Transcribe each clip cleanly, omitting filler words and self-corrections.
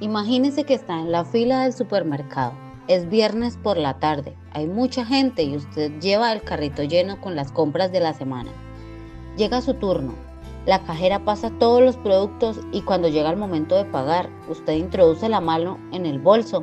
Imagínese que está en la fila del supermercado. Es viernes por la tarde. Hay mucha gente y usted lleva el carrito lleno con las compras de la semana. Llega su turno. La cajera pasa todos los productos y cuando llega el momento de pagar, usted introduce la mano en el bolso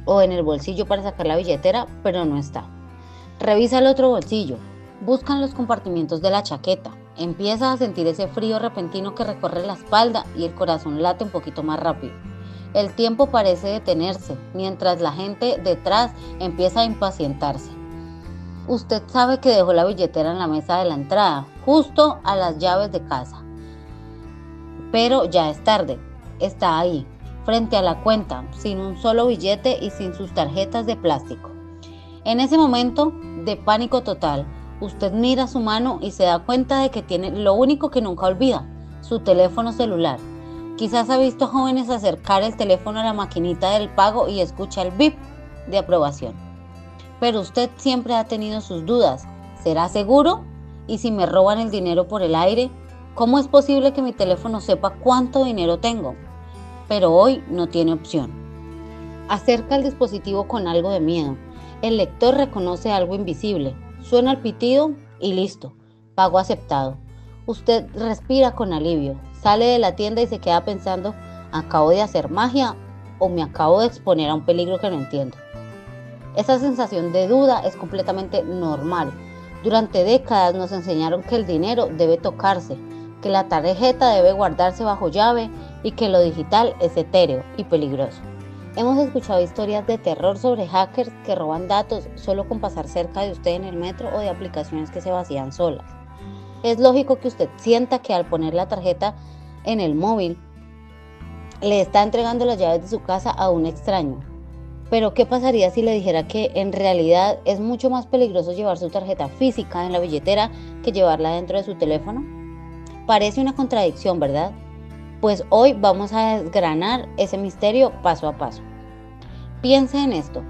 o en el bolsillo para sacar la billetera, pero no está. Revisa el otro bolsillo. Busca en los compartimientos de la chaqueta. Empieza a sentir ese frío repentino que recorre la espalda y el corazón late un poquito más rápido. El tiempo parece detenerse, mientras la gente detrás empieza a impacientarse. Usted sabe que dejó la billetera en la mesa de la entrada, justo a las llaves de casa. Pero ya es tarde. Está ahí, frente a la cuenta, sin un solo billete y sin sus tarjetas de plástico. En ese momento de pánico total, usted mira su mano y se da cuenta de que tiene lo único que nunca olvida, su teléfono celular. Quizás ha visto jóvenes acercar el teléfono a la maquinita del pago y escucha el bip de aprobación. Pero usted siempre ha tenido sus dudas. ¿Será seguro? ¿Y si me roban el dinero por el aire? ¿Cómo es posible que mi teléfono sepa cuánto dinero tengo? Pero hoy no tiene opción. Acerca el dispositivo con algo de miedo. El lector reconoce algo invisible. Suena el pitido y listo. Pago aceptado. Usted respira con alivio. Sale de la tienda y se queda pensando, ¿acabo de hacer magia o me acabo de exponer a un peligro que no entiendo? Esa sensación de duda es completamente normal. Durante décadas nos enseñaron que el dinero debe tocarse, que la tarjeta debe guardarse bajo llave y que lo digital es etéreo y peligroso. Hemos escuchado historias de terror sobre hackers que roban datos solo con pasar cerca de usted en el metro o de aplicaciones que se vacían solas. Es lógico que usted sienta que al poner la tarjeta en el móvil le está entregando las llaves de su casa a un extraño. Pero ¿qué pasaría si le dijera que en realidad es mucho más peligroso llevar su tarjeta física en la billetera que llevarla dentro de su teléfono? Parece una contradicción, ¿verdad? Pues hoy vamos a desgranar ese misterio paso a paso. Piense en esto.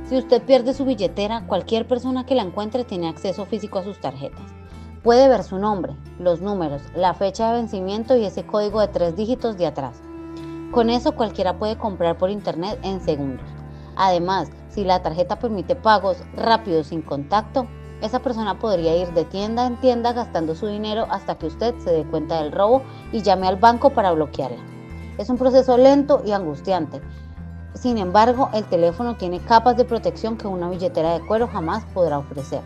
Si usted pierde su billetera, cualquier persona que la encuentre tiene acceso físico a sus tarjetas. Puede ver su nombre, los números, la fecha de vencimiento y ese código de 3 dígitos de atrás. Con eso cualquiera puede comprar por internet en segundos. Además, si la tarjeta permite pagos rápidos sin contacto, esa persona podría ir de tienda en tienda gastando su dinero hasta que usted se dé cuenta del robo y llame al banco para bloquearla. Es un proceso lento y angustiante. Sin embargo, el teléfono tiene capas de protección que una billetera de cuero jamás podrá ofrecer.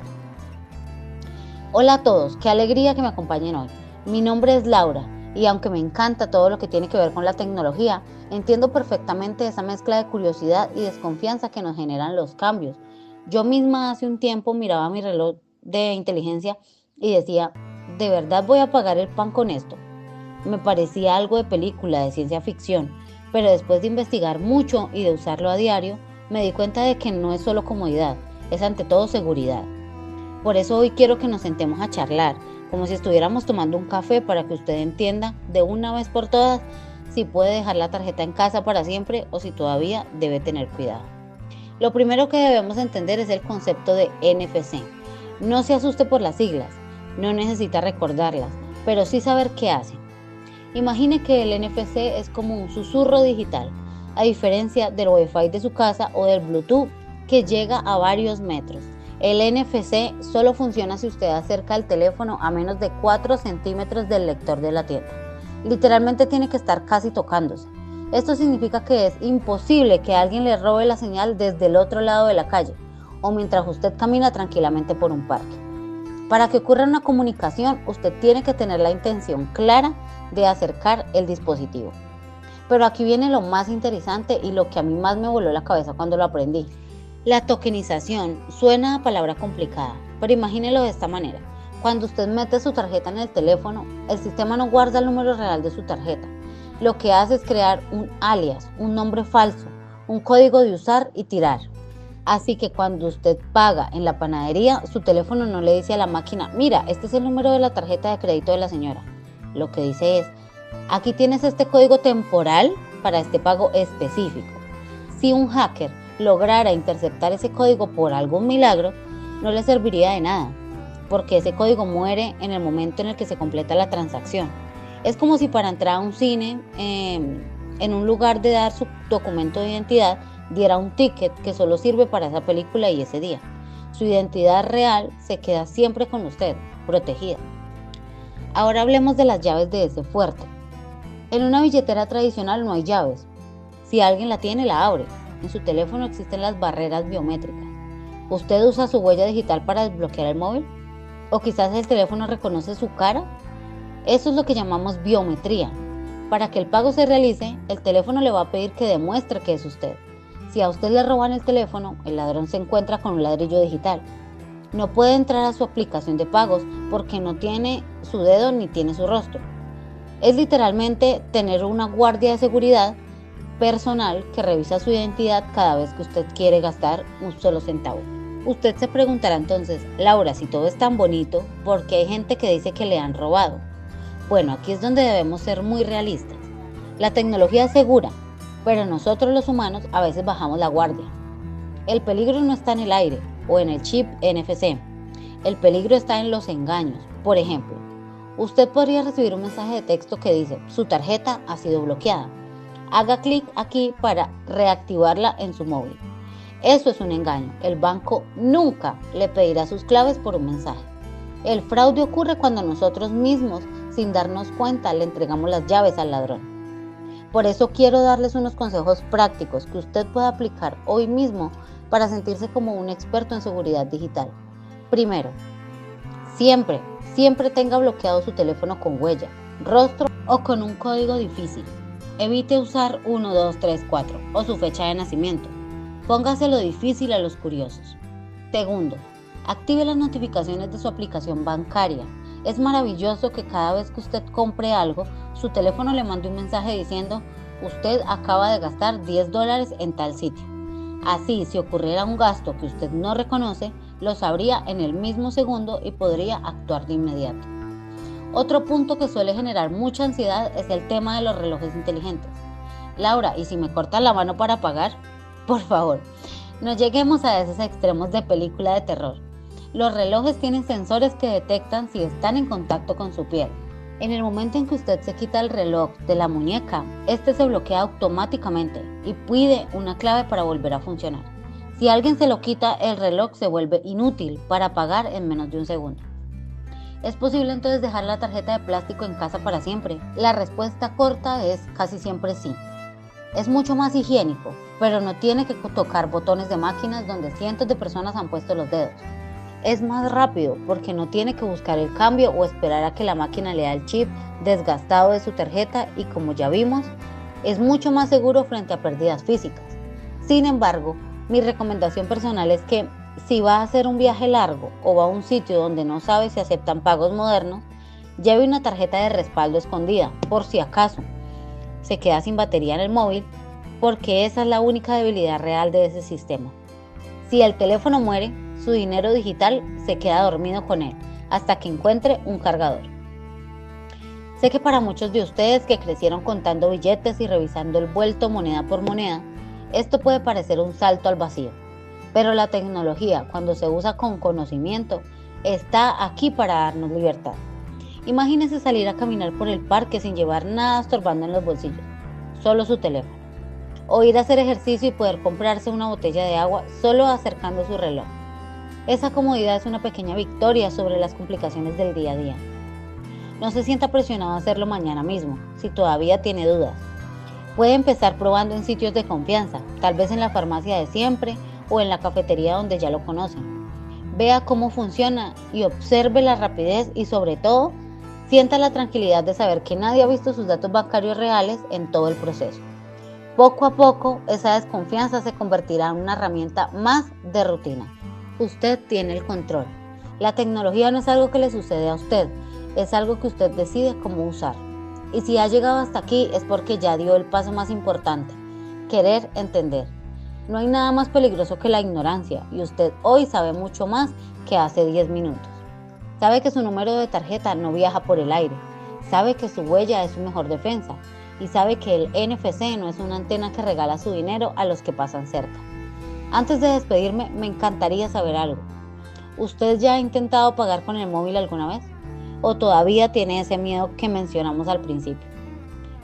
Hola a todos, qué alegría que me acompañen hoy. Mi nombre es Laura y aunque me encanta todo lo que tiene que ver con la tecnología, entiendo perfectamente esa mezcla de curiosidad y desconfianza que nos generan los cambios. Yo misma hace un tiempo miraba mi reloj de inteligencia y decía, ¿de verdad voy a pagar el pan con esto? Me parecía algo de película, de ciencia ficción, pero después de investigar mucho y de usarlo a diario, me di cuenta de que no es solo comodidad, es ante todo seguridad. Por eso hoy quiero que nos sentemos a charlar, como si estuviéramos tomando un café para que usted entienda de una vez por todas si puede dejar la tarjeta en casa para siempre o si todavía debe tener cuidado. Lo primero que debemos entender es el concepto de NFC. No se asuste por las siglas, no necesita recordarlas, pero sí saber qué hacen. Imagine que el NFC es como un susurro digital, a diferencia del Wi-Fi de su casa o del Bluetooth que llega a varios metros. El NFC solo funciona si usted acerca el teléfono a menos de 4 centímetros del lector de la tienda. Literalmente tiene que estar casi tocándose. Esto significa que es imposible que alguien le robe la señal desde el otro lado de la calle o mientras usted camina tranquilamente por un parque. Para que ocurra una comunicación, usted tiene que tener la intención clara de acercar el dispositivo. Pero aquí viene lo más interesante y lo que a mí más me voló la cabeza cuando lo aprendí. La tokenización suena a palabra complicada, pero imagínelo de esta manera. Cuando usted mete su tarjeta en el teléfono, el sistema no guarda el número real de su tarjeta. Lo que hace es crear un alias, un nombre falso, un código de usar y tirar. Así que cuando usted paga en la panadería, su teléfono no le dice a la máquina, mira, este es el número de la tarjeta de crédito de la señora. Lo que dice es, aquí tienes este código temporal para este pago específico. Si un hacker lograra interceptar ese código por algún milagro, no le serviría de nada, porque ese código muere en el momento en el que se completa la transacción. Es como si para entrar a un cine en un lugar de dar su documento de identidad, diera un ticket que solo sirve para esa película y ese día. Su identidad real se queda siempre con usted, protegida. Ahora hablemos de las llaves de ese fuerte. En una billetera tradicional no hay llaves. Si alguien la tiene, la abre. En su teléfono existen las barreras biométricas. ¿Usted usa su huella digital para desbloquear el móvil? ¿O quizás el teléfono reconoce su cara? Eso es lo que llamamos biometría. Para que el pago se realice, el teléfono le va a pedir que demuestre que es usted. Si a usted le roban el teléfono, el ladrón se encuentra con un ladrillo digital. No puede entrar a su aplicación de pagos porque no tiene su dedo ni tiene su rostro. Es literalmente tener una guardia de seguridad personal que revisa su identidad cada vez que usted quiere gastar un solo centavo. Usted se preguntará entonces, Laura, si todo es tan bonito, ¿por qué hay gente que dice que le han robado? Bueno, aquí es donde debemos ser muy realistas. La tecnología es segura, pero nosotros los humanos a veces bajamos la guardia. El peligro no está en el aire o en el chip NFC. El peligro está en los engaños. Por ejemplo, usted podría recibir un mensaje de texto que dice, su tarjeta ha sido bloqueada. Haga clic aquí para reactivarla en su móvil. Eso es un engaño. El banco nunca le pedirá sus claves por un mensaje. El fraude ocurre cuando nosotros mismos, sin darnos cuenta, le entregamos las llaves al ladrón. Por eso quiero darles unos consejos prácticos que usted puede aplicar hoy mismo para sentirse como un experto en seguridad digital. Primero, siempre tenga bloqueado su teléfono con huella, rostro o con un código difícil. Evite usar 1, 2, 3, 4 o su fecha de nacimiento. Póngaselo difícil a los curiosos. Segundo, active las notificaciones de su aplicación bancaria. Es maravilloso que cada vez que usted compre algo, su teléfono le mande un mensaje diciendo, usted acaba de gastar $10 en tal sitio. Así, si ocurriera un gasto que usted no reconoce, lo sabría en el mismo segundo y podría actuar de inmediato. Otro punto que suele generar mucha ansiedad es el tema de los relojes inteligentes. Laura, ¿y si me cortan la mano para pagar? Por favor, no lleguemos a esos extremos de película de terror. Los relojes tienen sensores que detectan si están en contacto con su piel. En el momento en que usted se quita el reloj de la muñeca, este se bloquea automáticamente y pide una clave para volver a funcionar. Si alguien se lo quita, el reloj se vuelve inútil para pagar en menos de un segundo. ¿Es posible entonces dejar la tarjeta de plástico en casa para siempre? La respuesta corta es casi siempre sí. Es mucho más higiénico, pero no tiene que tocar botones de máquinas donde cientos de personas han puesto los dedos. Es más rápido porque no tiene que buscar el cambio o esperar a que la máquina lea el chip desgastado de su tarjeta y, como ya vimos, es mucho más seguro frente a pérdidas físicas. Sin embargo, mi recomendación personal es que si va a hacer un viaje largo o va a un sitio donde no sabe si aceptan pagos modernos, lleve una tarjeta de respaldo escondida por si acaso se queda sin batería en el móvil, porque esa es la única debilidad real de ese sistema. Si el teléfono muere, su dinero digital se queda dormido con él hasta que encuentre un cargador. Sé que para muchos de ustedes que crecieron contando billetes y revisando el vuelto moneda por moneda, esto puede parecer un salto al vacío, pero la tecnología, cuando se usa con conocimiento, está aquí para darnos libertad. Imagínese salir a caminar por el parque sin llevar nada estorbando en los bolsillos, solo su teléfono. O ir a hacer ejercicio y poder comprarse una botella de agua solo acercando su reloj. Esa comodidad es una pequeña victoria sobre las complicaciones del día a día. No se sienta presionado a hacerlo mañana mismo, si todavía tiene dudas. Puede empezar probando en sitios de confianza, tal vez en la farmacia de siempre o en la cafetería donde ya lo conocen. Vea cómo funciona y observe la rapidez y, sobre todo, sienta la tranquilidad de saber que nadie ha visto sus datos bancarios reales en todo el proceso. Poco a poco, esa desconfianza se convertirá en una herramienta más de rutina. Usted tiene el control. La tecnología no es algo que le sucede a usted, es algo que usted decide cómo usar. Y si ha llegado hasta aquí es porque ya dio el paso más importante, querer entender. No hay nada más peligroso que la ignorancia y usted hoy sabe mucho más que hace 10 minutos. Sabe que su número de tarjeta no viaja por el aire, sabe que su huella es su mejor defensa y sabe que el NFC no es una antena que regala su dinero a los que pasan cerca. Antes de despedirme, me encantaría saber algo. ¿Usted ya ha intentado pagar con el móvil alguna vez? ¿O todavía tiene ese miedo que mencionamos al principio?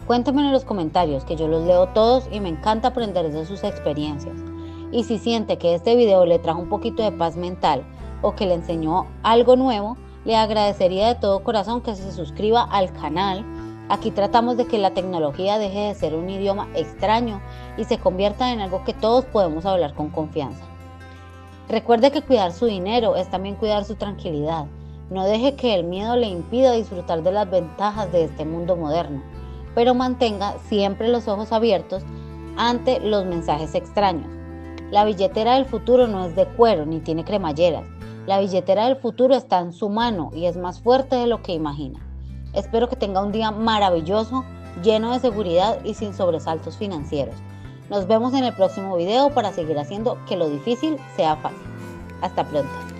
Cuéntenme en los comentarios, que yo los leo todos y me encanta aprender de sus experiencias. Y si siente que este video le trajo un poquito de paz mental o que le enseñó algo nuevo, le agradecería de todo corazón que se suscriba al canal. Aquí tratamos de que la tecnología deje de ser un idioma extraño y se convierta en algo que todos podemos hablar con confianza. Recuerde que cuidar su dinero es también cuidar su tranquilidad. No deje que el miedo le impida disfrutar de las ventajas de este mundo moderno, pero mantenga siempre los ojos abiertos ante los mensajes extraños. La billetera del futuro no es de cuero ni tiene cremalleras. La billetera del futuro está en su mano y es más fuerte de lo que imagina. Espero que tenga un día maravilloso, lleno de seguridad y sin sobresaltos financieros. Nos vemos en el próximo video para seguir haciendo que lo difícil sea fácil. Hasta pronto.